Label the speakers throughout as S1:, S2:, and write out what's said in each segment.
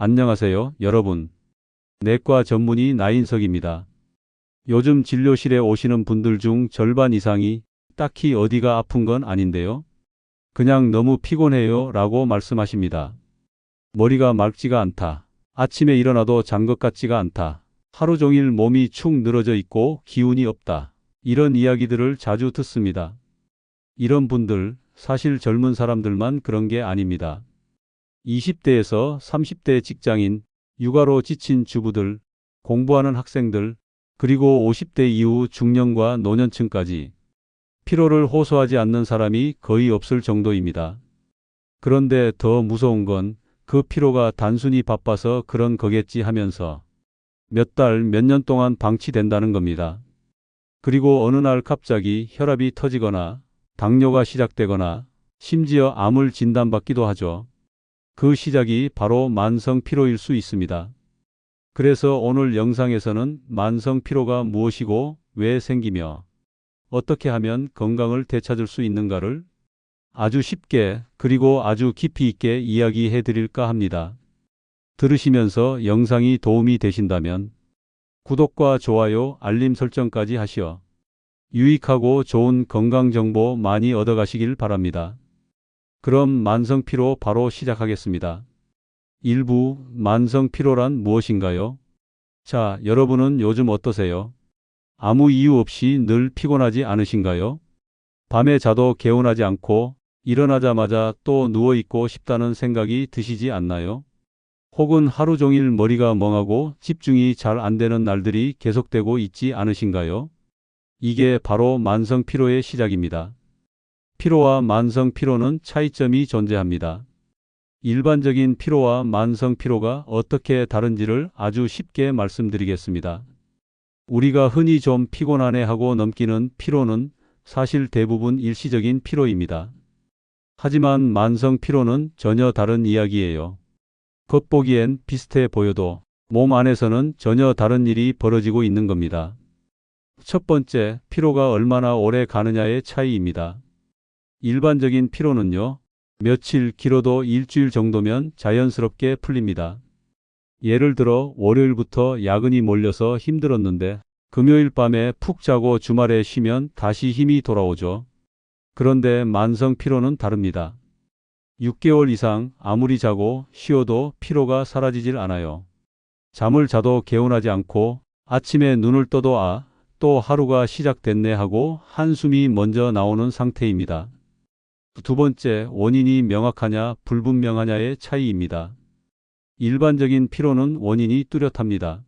S1: 안녕하세요, 여러분. 내과 전문의 나인석입니다. 요즘 진료실에 오시는 분들 중 절반 이상이 딱히 어디가 아픈 건 아닌데요. 그냥 너무 피곤해요 라고 말씀하십니다. 머리가 맑지가 않다. 아침에 일어나도 잔 것 같지가 않다. 하루 종일 몸이 축 늘어져 있고 기운이 없다. 이런 이야기들을 자주 듣습니다. 이런 분들, 사실 젊은 사람들만 그런 게 아닙니다. 20대에서 30대 직장인, 육아로 지친 주부들, 공부하는 학생들, 그리고 50대 이후 중년과 노년층까지 피로를 호소하지 않는 사람이 거의 없을 정도입니다. 그런데 더 무서운 건 그 피로가 단순히 바빠서 그런 거겠지 하면서 몇 달, 몇 년 동안 방치된다는 겁니다. 그리고 어느 날 갑자기 혈압이 터지거나 당뇨가 시작되거나 심지어 암을 진단받기도 하죠. 그 시작이 바로 만성 피로일 수 있습니다. 그래서 오늘 영상에서는 만성 피로가 무엇이고 왜 생기며 어떻게 하면 건강을 되찾을 수 있는가를 아주 쉽게 그리고 아주 깊이 있게 이야기해 드릴까 합니다. 들으시면서 영상이 도움이 되신다면 구독과 좋아요, 알림 설정까지 하시어 유익하고 좋은 건강 정보 많이 얻어가시길 바랍니다. 그럼 만성 피로 바로 시작하겠습니다. 1부 만성 피로란 무엇인가요? 자, 여러분은 요즘 어떠세요? 아무 이유 없이 늘 피곤하지 않으신가요? 밤에 자도 개운하지 않고 일어나자마자 또 누워있고 싶다는 생각이 드시지 않나요? 혹은 하루 종일 머리가 멍하고 집중이 잘 안 되는 날들이 계속되고 있지 않으신가요? 이게 바로 만성 피로의 시작입니다. 피로와 만성 피로는 차이점이 존재합니다. 일반적인 피로와 만성 피로가 어떻게 다른지를 아주 쉽게 말씀드리겠습니다. 우리가 흔히 좀 피곤하네 하고 넘기는 피로는 사실 대부분 일시적인 피로입니다. 하지만 만성 피로는 전혀 다른 이야기예요. 겉보기엔 비슷해 보여도 몸 안에서는 전혀 다른 일이 벌어지고 있는 겁니다. 첫 번째, 피로가 얼마나 오래 가느냐의 차이입니다. 일반적인 피로는요, 며칠, 길어도 일주일 정도면 자연스럽게 풀립니다. 예를 들어 월요일부터 야근이 몰려서 힘들었는데 금요일 밤에 푹 자고 주말에 쉬면 다시 힘이 돌아오죠. 그런데 만성 피로는 다릅니다. 6개월 이상 아무리 자고 쉬어도 피로가 사라지질 않아요. 잠을 자도 개운하지 않고 아침에 눈을 떠도 또 하루가 시작됐네 하고 한숨이 먼저 나오는 상태입니다. 두 번째, 원인이 명확하냐 불분명하냐의 차이입니다. 일반적인 피로는 원인이 뚜렷합니다.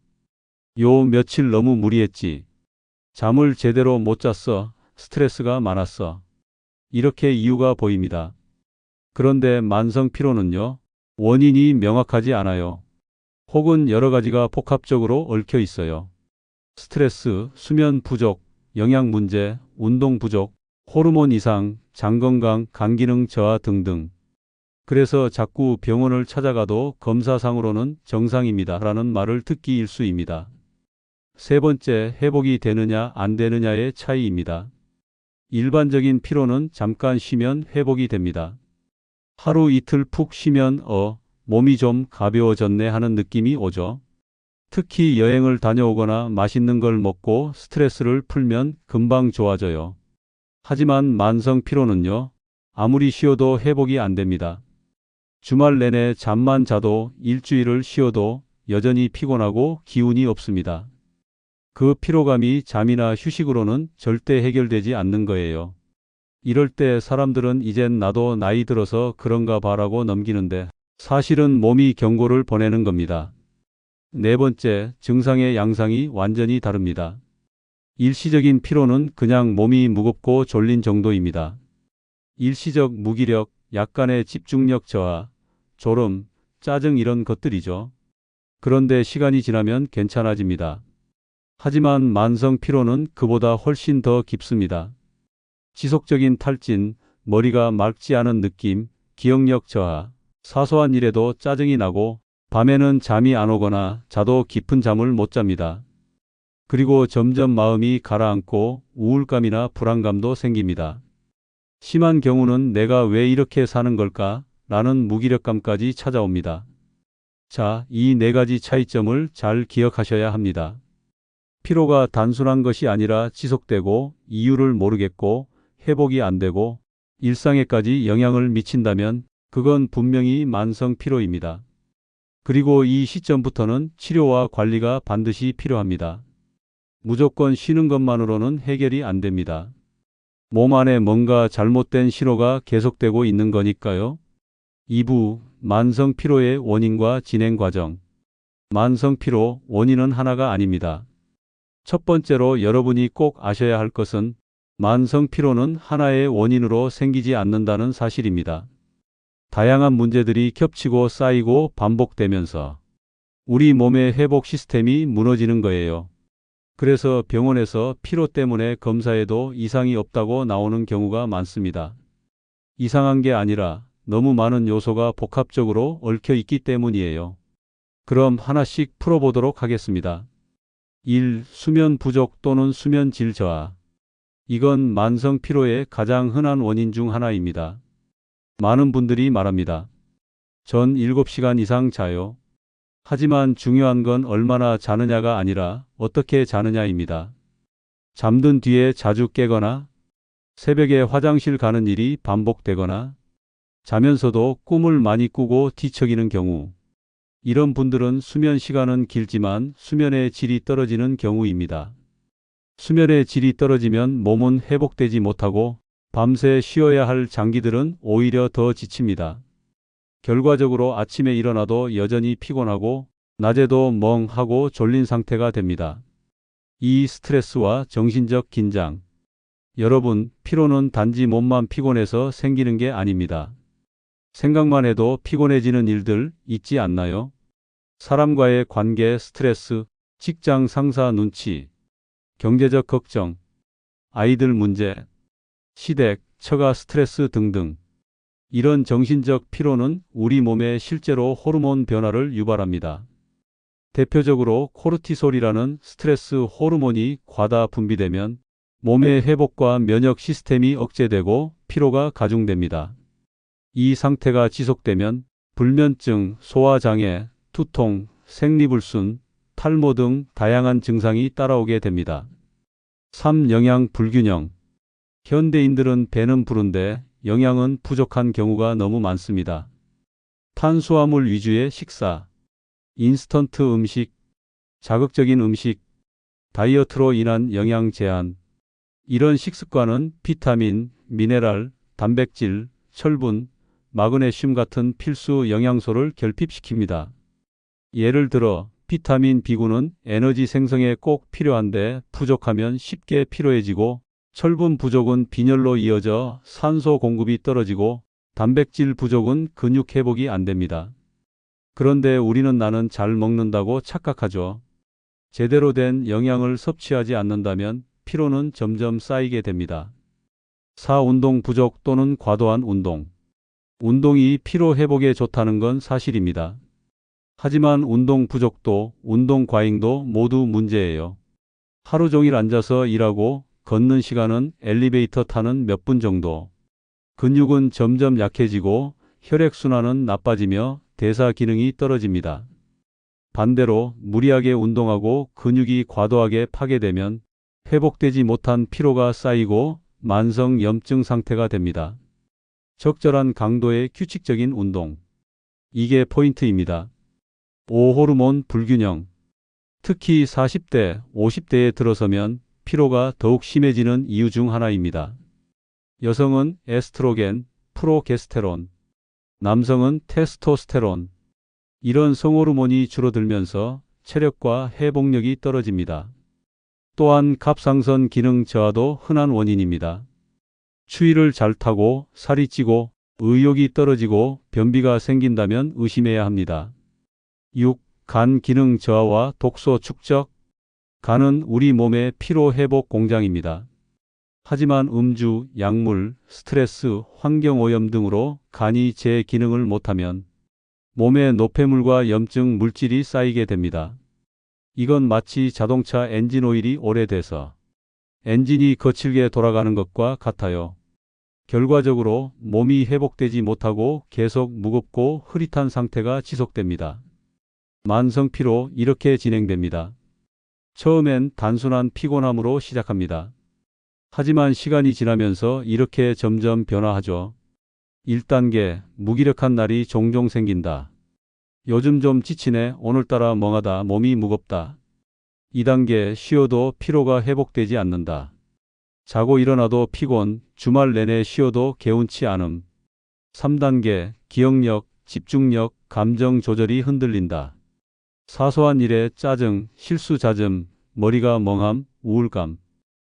S1: 요 며칠 너무 무리했지. 잠을 제대로 못 잤어. 스트레스가 많았어. 이렇게 이유가 보입니다. 그런데 만성 피로는요, 원인이 명확하지 않아요. 혹은 여러 가지가 복합적으로 얽혀 있어요. 스트레스, 수면 부족, 영양 문제, 운동 부족, 호르몬 이상, 장 건강, 간 기능 저하 등등. 그래서 자꾸 병원을 찾아가도 검사상으로는 정상입니다 라는 말을 듣기 일쑤입니다. 세 번째, 회복이 되느냐 안 되느냐의 차이입니다. 일반적인 피로는 잠깐 쉬면 회복이 됩니다. 하루 이틀 푹 쉬면 몸이 좀 가벼워졌네 하는 느낌이 오죠. 특히 여행을 다녀오거나 맛있는 걸 먹고 스트레스를 풀면 금방 좋아져요. 하지만 만성 피로는요, 아무리 쉬어도 회복이 안 됩니다. 주말 내내 잠만 자도 일주일을 쉬어도 여전히 피곤하고 기운이 없습니다. 그 피로감이 잠이나 휴식으로는 절대 해결되지 않는 거예요. 이럴 때 사람들은 이젠 나도 나이 들어서 그런가 봐라고 넘기는데 사실은 몸이 경고를 보내는 겁니다. 네 번째, 증상의 양상이 완전히 다릅니다. 일시적인 피로는 그냥 몸이 무겁고 졸린 정도입니다. 일시적 무기력, 약간의 집중력 저하, 졸음, 짜증 이런 것들이죠. 그런데 시간이 지나면 괜찮아집니다. 하지만 만성 피로는 그보다 훨씬 더 깊습니다. 지속적인 탈진, 머리가 맑지 않은 느낌, 기억력 저하, 사소한 일에도 짜증이 나고 밤에는 잠이 안 오거나 자도 깊은 잠을 못 잡니다. 그리고 점점 마음이 가라앉고 우울감이나 불안감도 생깁니다. 심한 경우는 내가 왜 이렇게 사는 걸까? 라는 무기력감까지 찾아옵니다. 자, 이 네 가지 차이점을 잘 기억하셔야 합니다. 피로가 단순한 것이 아니라 지속되고 이유를 모르겠고 회복이 안 되고 일상에까지 영향을 미친다면 그건 분명히 만성 피로입니다. 그리고 이 시점부터는 치료와 관리가 반드시 필요합니다. 무조건 쉬는 것만으로는 해결이 안 됩니다. 몸 안에 뭔가 잘못된 신호가 계속되고 있는 거니까요. 2부 만성 피로의 원인과 진행 과정. 만성 피로 원인은 하나가 아닙니다. 첫 번째로 여러분이 꼭 아셔야 할 것은 만성 피로는 하나의 원인으로 생기지 않는다는 사실입니다. 다양한 문제들이 겹치고 쌓이고 반복되면서 우리 몸의 회복 시스템이 무너지는 거예요. 그래서 병원에서 피로 때문에 검사해도 이상이 없다고 나오는 경우가 많습니다. 이상한 게 아니라 너무 많은 요소가 복합적으로 얽혀 있기 때문이에요. 그럼 하나씩 풀어보도록 하겠습니다. 1. 수면 부족 또는 수면 질 저하. 이건 만성 피로의 가장 흔한 원인 중 하나입니다. 많은 분들이 말합니다. 전 7시간 이상 자요. 하지만 중요한 건 얼마나 자느냐가 아니라 어떻게 자느냐입니다. 잠든 뒤에 자주 깨거나 새벽에 화장실 가는 일이 반복되거나 자면서도 꿈을 많이 꾸고 뒤척이는 경우, 이런 분들은 수면 시간은 길지만 수면의 질이 떨어지는 경우입니다. 수면의 질이 떨어지면 몸은 회복되지 못하고 밤새 쉬어야 할 장기들은 오히려 더 지칩니다. 결과적으로 아침에 일어나도 여전히 피곤하고 낮에도 멍하고 졸린 상태가 됩니다. 이 스트레스와 정신적 긴장. 여러분, 피로는 단지 몸만 피곤해서 생기는 게 아닙니다. 생각만 해도 피곤해지는 일들 있지 않나요? 사람과의 관계 스트레스, 직장 상사 눈치, 경제적 걱정, 아이들 문제, 시댁, 처가 스트레스 등등. 이런 정신적 피로는 우리 몸에 실제로 호르몬 변화를 유발합니다. 대표적으로 코르티솔이라는 스트레스 호르몬이 과다 분비되면 몸의 회복과 면역 시스템이 억제되고 피로가 가중됩니다. 이 상태가 지속되면 불면증, 소화장애, 두통, 생리불순, 탈모 등 다양한 증상이 따라오게 됩니다. 3. 영양 불균형. 현대인들은 배는 부른데 영양은 부족한 경우가 너무 많습니다. 탄수화물 위주의 식사, 인스턴트 음식, 자극적인 음식, 다이어트로 인한 영양 제한. 이런 식습관은 비타민, 미네랄, 단백질, 철분, 마그네슘 같은 필수 영양소를 결핍시킵니다. 예를 들어 비타민 B군은 에너지 생성에 꼭 필요한데 부족하면 쉽게 피로해지고, 철분 부족은 빈혈로 이어져 산소 공급이 떨어지고, 단백질 부족은 근육 회복이 안 됩니다. 그런데 우리는 나는 잘 먹는다고 착각하죠. 제대로 된 영양을 섭취하지 않는다면 피로는 점점 쌓이게 됩니다. 4. 운동 부족 또는 과도한 운동. 운동이 피로 회복에 좋다는 건 사실입니다. 하지만 운동 부족도 운동 과잉도 모두 문제예요. 하루 종일 앉아서 일하고 걷는 시간은 엘리베이터 타는 몇 분 정도. 근육은 점점 약해지고 혈액순환은 나빠지며 대사 기능이 떨어집니다. 반대로 무리하게 운동하고 근육이 과도하게 파괴되면 회복되지 못한 피로가 쌓이고 만성 염증 상태가 됩니다. 적절한 강도의 규칙적인 운동. 이게 포인트입니다. 5. 호르몬 불균형. 특히 40대, 50대에 들어서면 피로가 더욱 심해지는 이유 중 하나입니다. 여성은 에스트로겐, 프로게스테론, 남성은 테스토스테론. 이런 성호르몬이 줄어들면서 체력과 회복력이 떨어집니다. 또한 갑상선 기능 저하도 흔한 원인입니다. 추위를 잘 타고 살이 찌고 의욕이 떨어지고 변비가 생긴다면 의심해야 합니다. 6. 간 기능 저하와 독소 축적. 간은 우리 몸의 피로 회복 공장입니다. 하지만 음주, 약물, 스트레스, 환경오염 등으로 간이 제 기능을 못하면 몸에 노폐물과 염증 물질이 쌓이게 됩니다. 이건 마치 자동차 엔진 오일이 오래돼서 엔진이 거칠게 돌아가는 것과 같아요. 결과적으로 몸이 회복되지 못하고 계속 무겁고 흐릿한 상태가 지속됩니다. 만성 피로 이렇게 진행됩니다. 처음엔 단순한 피곤함으로 시작합니다. 하지만 시간이 지나면서 이렇게 점점 변화하죠. 1단계, 무기력한 날이 종종 생긴다. 요즘 좀 지치네, 오늘따라 멍하다, 몸이 무겁다. 2단계, 쉬어도 피로가 회복되지 않는다. 자고 일어나도 피곤, 주말 내내 쉬어도 개운치 않음. 3단계, 기억력, 집중력, 감정 조절이 흔들린다. 사소한 일에 짜증, 실수 잦음, 머리가 멍함, 우울감.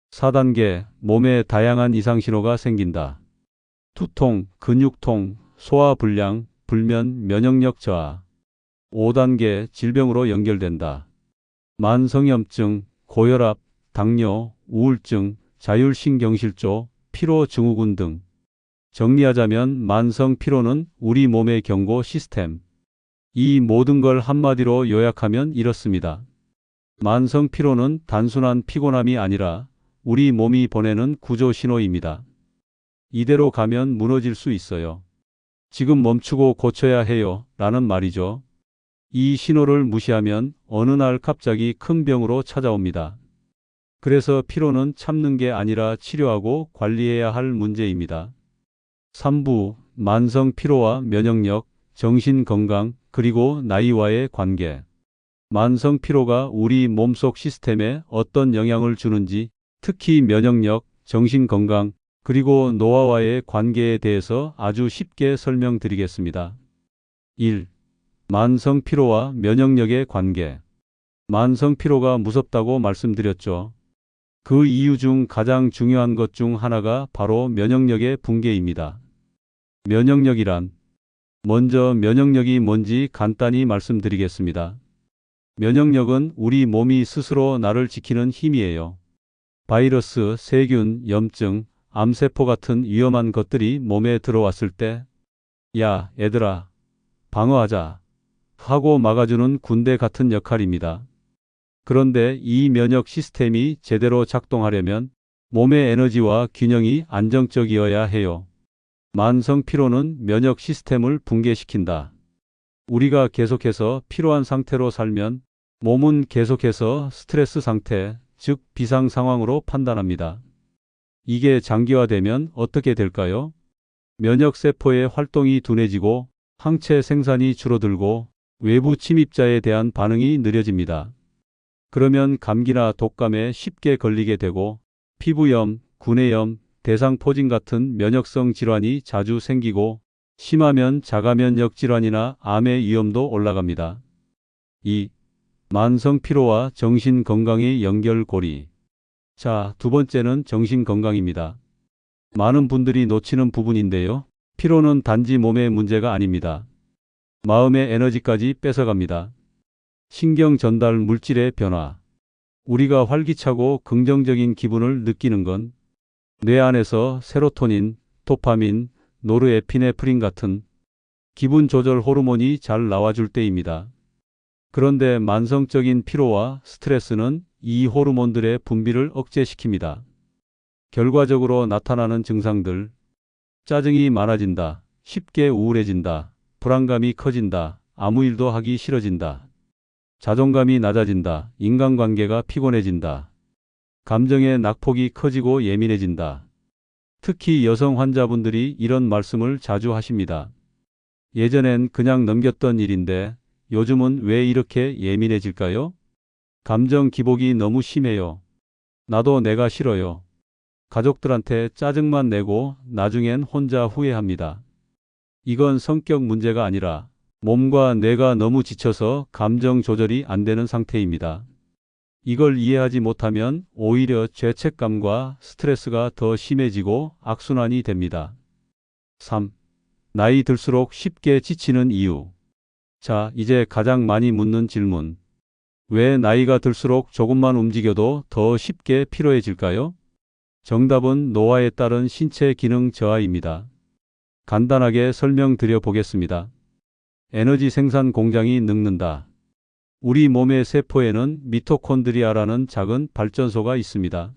S1: 4단계, 몸에 다양한 이상 신호가 생긴다. 두통, 근육통, 소화불량, 불면, 면역력 저하. 5단계, 질병으로 연결된다. 만성염증, 고혈압, 당뇨, 우울증, 자율신경실조, 피로증후군 등. 정리하자면 만성 피로는 우리 몸의 경고 시스템. 이 모든 걸 한마디로 요약하면 이렇습니다. 만성 피로는 단순한 피곤함이 아니라 우리 몸이 보내는 구조 신호입니다. 이대로 가면 무너질 수 있어요. 지금 멈추고 고쳐야 해요. 라는 말이죠. 이 신호를 무시하면 어느 날 갑자기 큰 병으로 찾아옵니다. 그래서 피로는 참는 게 아니라 치료하고 관리해야 할 문제입니다. 3부, 만성 피로와 면역력, 정신 건강, 그리고 나이와의 관계. 만성 피로가 우리 몸속 시스템에 어떤 영향을 주는지, 특히 면역력, 정신 건강, 그리고 노화와의 관계에 대해서 아주 쉽게 설명드리겠습니다. 1. 만성 피로와 면역력의 관계. 만성 피로가 무섭다고 말씀드렸죠. 그 이유 중 가장 중요한 것 중 하나가 바로 면역력의 붕괴입니다. 면역력이란, 먼저 면역력이 뭔지 간단히 말씀드리겠습니다. 면역력은 우리 몸이 스스로 나를 지키는 힘이에요. 바이러스, 세균, 염증, 암세포 같은 위험한 것들이 몸에 들어왔을 때, 야, 얘들아, 방어하자 하고 막아주는 군대 같은 역할입니다. 그런데 이 면역 시스템이 제대로 작동하려면 몸의 에너지와 균형이 안정적이어야 해요. 만성 피로는 면역 시스템을 붕괴시킨다. 우리가 계속해서 피로한 상태로 살면 몸은 계속해서 스트레스 상태, 즉 비상 상황으로 판단합니다. 이게 장기화되면 어떻게 될까요? 면역 세포의 활동이 둔해지고 항체 생산이 줄어들고 외부 침입자에 대한 반응이 느려집니다. 그러면 감기나 독감에 쉽게 걸리게 되고 피부염, 구내염, 대상포진 같은 면역성 질환이 자주 생기고 심하면 자가면역 질환이나 암의 위험도 올라갑니다. 2. 만성 피로와 정신 건강의 연결고리. 자, 두 번째는 정신 건강입니다. 많은 분들이 놓치는 부분인데요. 피로는 단지 몸의 문제가 아닙니다. 마음의 에너지까지 뺏어갑니다. 신경 전달 물질의 변화. 우리가 활기차고 긍정적인 기분을 느끼는 건 뇌 안에서 세로토닌, 도파민, 노르에피네프린 같은 기분 조절 호르몬이 잘 나와줄 때입니다. 그런데 만성적인 피로와 스트레스는 이 호르몬들의 분비를 억제시킵니다. 결과적으로 나타나는 증상들, 짜증이 많아진다, 쉽게 우울해진다, 불안감이 커진다, 아무 일도 하기 싫어진다, 자존감이 낮아진다, 인간관계가 피곤해진다, 감정의 낙폭이 커지고 예민해진다. 특히 여성 환자분들이 이런 말씀을 자주 하십니다. 예전엔 그냥 넘겼던 일인데 요즘은 왜 이렇게 예민해질까요? 감정 기복이 너무 심해요. 나도 내가 싫어요. 가족들한테 짜증만 내고 나중엔 혼자 후회합니다. 이건 성격 문제가 아니라 몸과 뇌가 너무 지쳐서 감정 조절이 안 되는 상태입니다. 이걸 이해하지 못하면 오히려 죄책감과 스트레스가 더 심해지고 악순환이 됩니다. 3. 나이 들수록 쉽게 지치는 이유. 자, 이제 가장 많이 묻는 질문. 왜 나이가 들수록 조금만 움직여도 더 쉽게 피로해질까요? 정답은 노화에 따른 신체 기능 저하입니다. 간단하게 설명드려 보겠습니다. 에너지 생산 공장이 늙는다. 우리 몸의 세포에는 미토콘드리아라는 작은 발전소가 있습니다.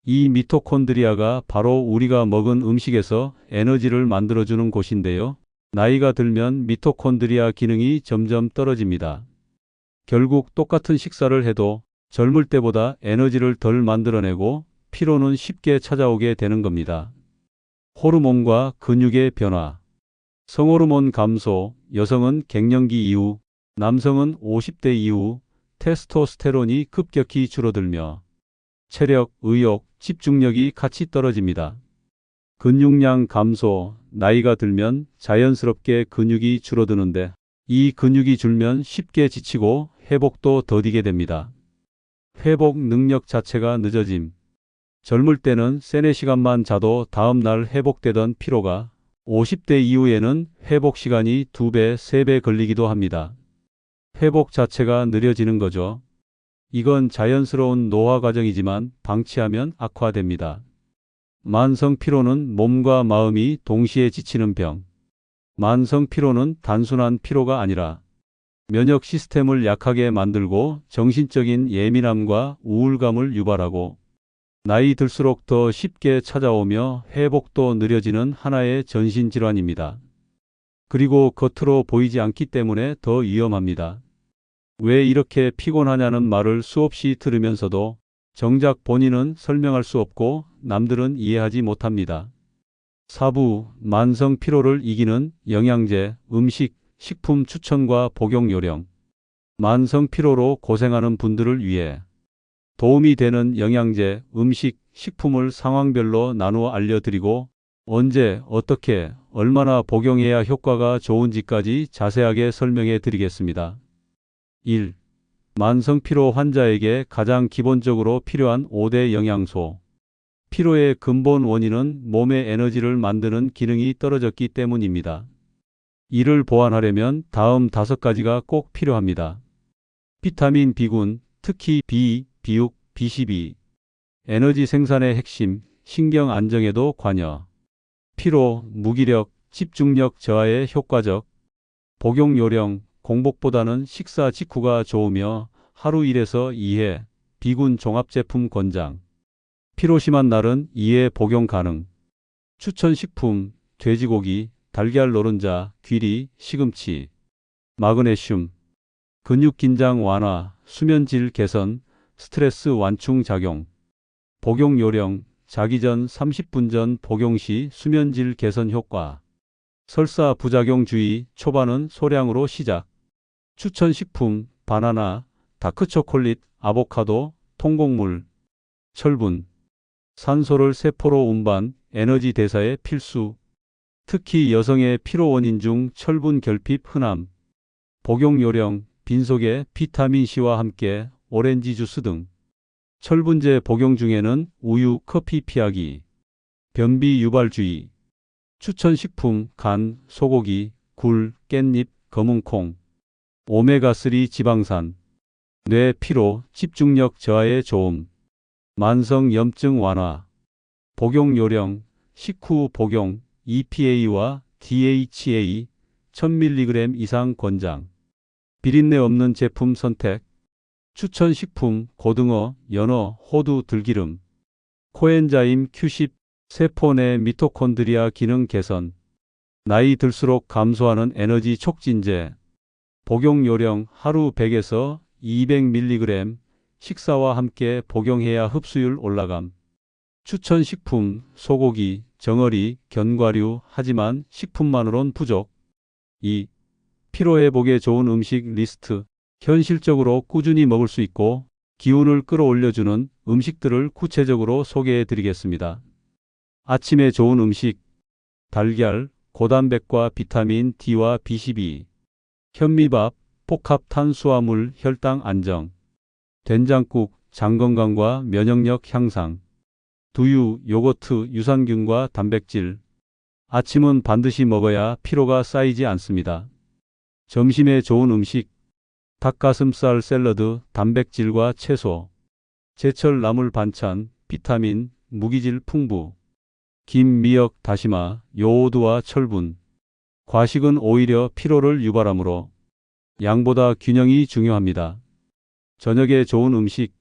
S1: 이 미토콘드리아가 바로 우리가 먹은 음식에서 에너지를 만들어주는 곳인데요. 나이가 들면 미토콘드리아 기능이 점점 떨어집니다. 결국 똑같은 식사를 해도 젊을 때보다 에너지를 덜 만들어내고 피로는 쉽게 찾아오게 되는 겁니다. 호르몬과 근육의 변화. 성호르몬 감소, 여성은 갱년기 이후, 남성은 50대 이후 테스토스테론이 급격히 줄어들며 체력, 의욕, 집중력이 같이 떨어집니다. 근육량 감소, 나이가 들면 자연스럽게 근육이 줄어드는데 이 근육이 줄면 쉽게 지치고 회복도 더디게 됩니다. 회복 능력 자체가 늦어짐. 젊을 때는 3-4시간만 자도 다음날 회복되던 피로가 50대 이후에는 회복 시간이 2배, 3배 걸리기도 합니다. 회복 자체가 느려지는 거죠. 이건 자연스러운 노화 과정이지만 방치하면 악화됩니다. 만성 피로는 몸과 마음이 동시에 지치는 병. 만성 피로는 단순한 피로가 아니라 면역 시스템을 약하게 만들고 정신적인 예민함과 우울감을 유발하고 나이 들수록 더 쉽게 찾아오며 회복도 느려지는 하나의 전신질환입니다. 그리고 겉으로 보이지 않기 때문에 더 위험합니다. 왜 이렇게 피곤하냐는 말을 수없이 들으면서도 정작 본인은 설명할 수 없고 남들은 이해하지 못합니다. 4부 만성 피로를 이기는 영양제, 음식, 식품 추천과 복용 요령. 만성 피로로 고생하는 분들을 위해 도움이 되는 영양제, 음식, 식품을 상황별로 나누어 알려드리고 언제, 어떻게, 얼마나 복용해야 효과가 좋은지까지 자세하게 설명해 드리겠습니다. 1. 만성 피로 환자에게 가장 기본적으로 필요한 5대 영양소. 피로의 근본 원인은 몸의 에너지를 만드는 기능이 떨어졌기 때문입니다. 이를 보완하려면 다음 5가지가 꼭 필요합니다. 비타민 B군, 특히 B, B6, B12. 에너지 생산의 핵심, 신경 안정에도 관여. 피로, 무기력, 집중력 저하에 효과적. 복용 요령, 공복보다는 식사 직후가 좋으며 하루 1에서 2회, B군 종합제품 권장. 피로 심한 날은 2회 복용 가능. 추천 식품, 돼지고기, 달걀 노른자, 귀리, 시금치. 마그네슘, 근육 긴장 완화, 수면 질 개선, 스트레스 완충 작용. 복용 요령, 자기 전 30분 전 복용 시 수면 질 개선 효과. 설사 부작용 주의, 초반은 소량으로 시작. 추천 식품, 바나나, 다크초콜릿, 아보카도, 통곡물. 철분, 산소를 세포로 운반, 에너지 대사에 필수. 특히 여성의 피로 원인 중 철분 결핍 흔함. 복용 요령, 빈속에 비타민C와 함께 오렌지 주스 등. 철분제 복용 중에는 우유, 커피 피하기. 변비 유발주의. 추천 식품, 간, 소고기, 굴, 깻잎, 검은콩. 오메가3 지방산. 뇌 피로, 집중력 저하에 좋음. 만성 염증 완화. 복용 요령, 식후 복용, EPA와 DHA 1000mg 이상 권장. 비린내 없는 제품 선택. 추천 식품, 고등어, 연어, 호두, 들기름. 코엔자임 Q10, 세포 내 미토콘드리아 기능 개선. 나이 들수록 감소하는 에너지 촉진제. 복용 요령 하루 100에서 200mg. 식사와 함께 복용해야 흡수율 올라감. 추천 식품, 소고기, 정어리, 견과류, 하지만 식품만으론 부족. 2. 피로회복에 좋은 음식 리스트. 현실적으로 꾸준히 먹을 수 있고 기운을 끌어올려주는 음식들을 구체적으로 소개해 드리겠습니다. 아침에 좋은 음식. 달걀, 고단백과 비타민 D와 B12. 현미밥, 복합 탄수화물 혈당 안정. 된장국, 장 건강과 면역력 향상. 두유, 요거트, 유산균과 단백질. 아침은 반드시 먹어야 피로가 쌓이지 않습니다. 점심에 좋은 음식. 닭가슴살 샐러드, 단백질과 채소. 제철 나물 반찬, 비타민, 무기질 풍부. 김, 미역, 다시마, 요오드와 철분. 과식은 오히려 피로를 유발하므로 양보다 균형이 중요합니다. 저녁에 좋은 음식.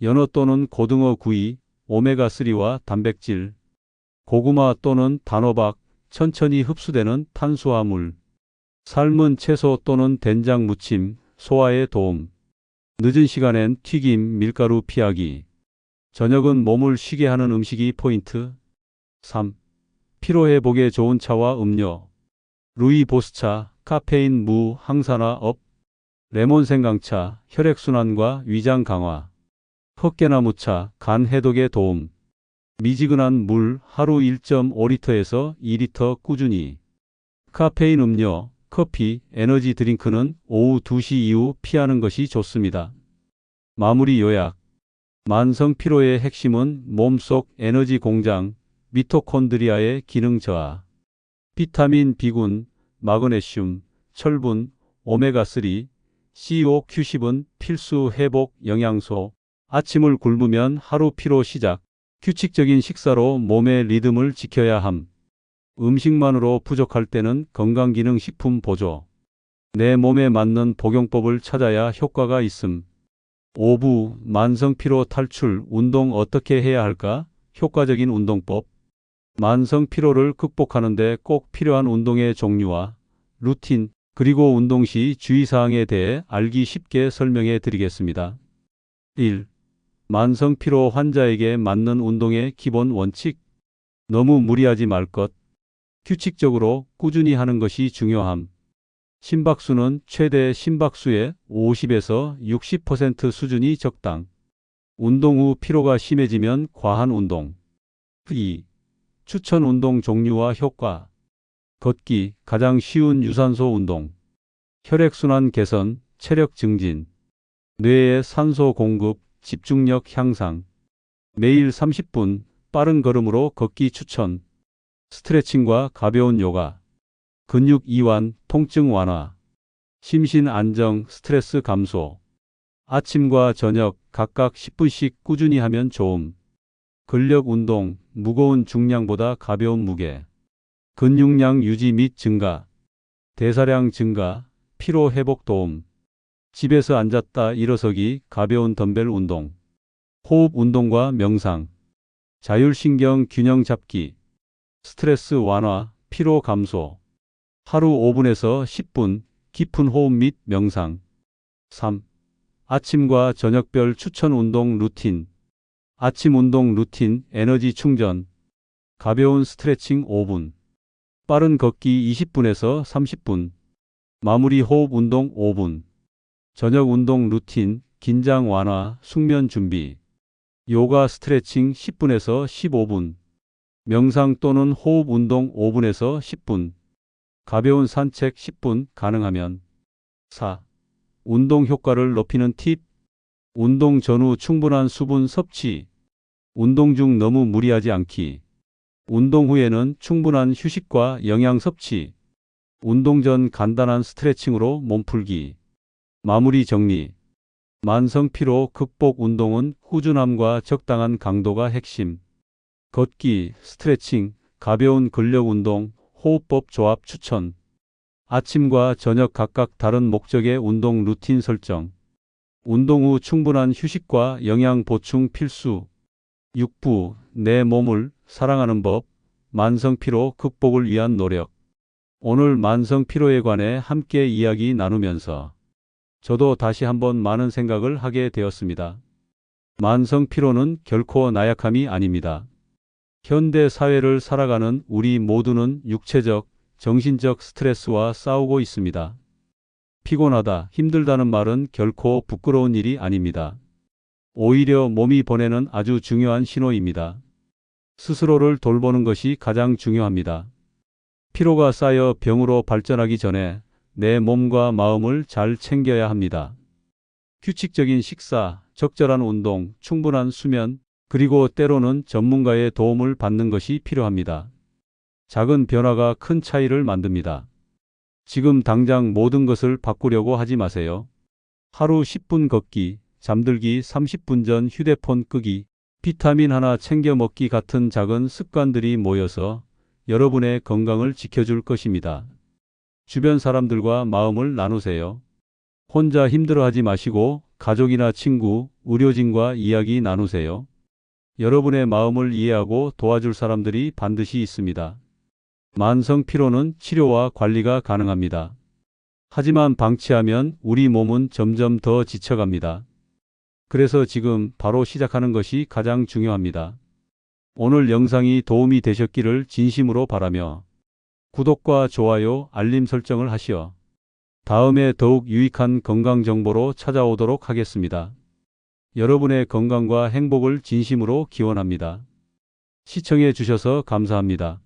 S1: 연어 또는 고등어 구이, 오메가3와 단백질. 고구마 또는 단호박, 천천히 흡수되는 탄수화물. 삶은 채소 또는 된장 무침, 소화에 도움. 늦은 시간엔 튀김, 밀가루 피하기. 저녁은 몸을 쉬게 하는 음식이 포인트. 3. 피로회복에 좋은 차와 음료. 루이보스차, 카페인 무, 항산화 업. 레몬 생강차, 혈액순환과 위장 강화. 헛개나무차, 간 해독에 도움. 미지근한 물 하루 1.5리터에서 2리터 꾸준히. 카페인 음료, 커피, 에너지 드링크는 오후 2시 이후 피하는 것이 좋습니다. 마무리 요약. 만성 피로의 핵심은 몸속 에너지 공장, 미토콘드리아의 기능 저하. 비타민 B군, 마그네슘, 철분, 오메가3, CO90은 필수 회복 영양소. 아침을 굶으면 하루 피로 시작. 규칙적인 식사로 몸의 리듬을 지켜야 함. 음식만으로 부족할 때는 건강기능식품 보조. 내 몸에 맞는 복용법을 찾아야 효과가 있음. 5부 만성피로 탈출 운동 어떻게 해야 할까? 효과적인 운동법. 만성피로를 극복하는 데 꼭 필요한 운동의 종류와 루틴, 그리고 운동 시 주의사항에 대해 알기 쉽게 설명해 드리겠습니다. 1. 만성피로 환자에게 맞는 운동의 기본 원칙. 너무 무리하지 말 것. 규칙적으로 꾸준히 하는 것이 중요함. 심박수는 최대 심박수의 50에서 60% 수준이 적당. 운동 후 피로가 심해지면 과한 운동. 2. 추천 운동 종류와 효과. 걷기, 가장 쉬운 유산소 운동. 혈액순환 개선, 체력 증진. 뇌에 산소 공급, 집중력 향상. 매일 30분 빠른 걸음으로 걷기 추천. 스트레칭과 가벼운 요가. 근육 이완, 통증 완화. 심신 안정, 스트레스 감소. 아침과 저녁 각각 10분씩 꾸준히 하면 좋음. 근력 운동, 무거운 중량보다 가벼운 무게. 근육량 유지 및 증가. 대사량 증가, 피로 회복 도움. 집에서 앉았다 일어서기, 가벼운 덤벨 운동. 호흡 운동과 명상. 자율신경 균형 잡기. 스트레스 완화, 피로 감소. 하루 5분에서 10분 깊은 호흡 및 명상. 3. 아침과 저녁별 추천 운동 루틴. 아침 운동 루틴, 에너지 충전. 가벼운 스트레칭 5분. 빠른 걷기 20분에서 30분. 마무리 호흡 운동 5분. 저녁 운동 루틴, 긴장 완화, 숙면 준비. 요가 스트레칭 10분에서 15분. 명상 또는 호흡 운동 5분에서 10분. 가벼운 산책 10분 가능하면. 4. 운동 효과를 높이는 팁. 운동 전후 충분한 수분 섭취. 운동 중 너무 무리하지 않기. 운동 후에는 충분한 휴식과 영양 섭취. 운동 전 간단한 스트레칭으로 몸풀기. 마무리 정리. 만성 피로 극복 운동은 꾸준함과 적당한 강도가 핵심. 걷기, 스트레칭, 가벼운 근력 운동, 호흡법 조합 추천. 아침과 저녁 각각 다른 목적의 운동 루틴 설정. 운동 후 충분한 휴식과 영양 보충 필수. 6부 내 몸을 사랑하는 법. 만성 피로 극복을 위한 노력. 오늘 만성 피로에 관해 함께 이야기 나누면서 저도 다시 한번 많은 생각을 하게 되었습니다. 만성 피로는 결코 나약함이 아닙니다. 현대 사회를 살아가는 우리 모두는 육체적, 정신적 스트레스와 싸우고 있습니다. 피곤하다, 힘들다는 말은 결코 부끄러운 일이 아닙니다. 오히려 몸이 보내는 아주 중요한 신호입니다. 스스로를 돌보는 것이 가장 중요합니다. 피로가 쌓여 병으로 발전하기 전에 내 몸과 마음을 잘 챙겨야 합니다. 규칙적인 식사, 적절한 운동, 충분한 수면, 그리고 때로는 전문가의 도움을 받는 것이 필요합니다. 작은 변화가 큰 차이를 만듭니다. 지금 당장 모든 것을 바꾸려고 하지 마세요. 하루 10분 걷기, 잠들기 30분 전 휴대폰 끄기, 비타민 하나 챙겨 먹기 같은 작은 습관들이 모여서 여러분의 건강을 지켜줄 것입니다. 주변 사람들과 마음을 나누세요. 혼자 힘들어하지 마시고 가족이나 친구, 의료진과 이야기 나누세요. 여러분의 마음을 이해하고 도와줄 사람들이 반드시 있습니다. 만성 피로는 치료와 관리가 가능합니다. 하지만 방치하면 우리 몸은 점점 더 지쳐갑니다. 그래서 지금 바로 시작하는 것이 가장 중요합니다. 오늘 영상이 도움이 되셨기를 진심으로 바라며 구독과 좋아요, 알림 설정을 하시어 다음에 더욱 유익한 건강 정보로 찾아오도록 하겠습니다. 여러분의 건강과 행복을 진심으로 기원합니다. 시청해 주셔서 감사합니다.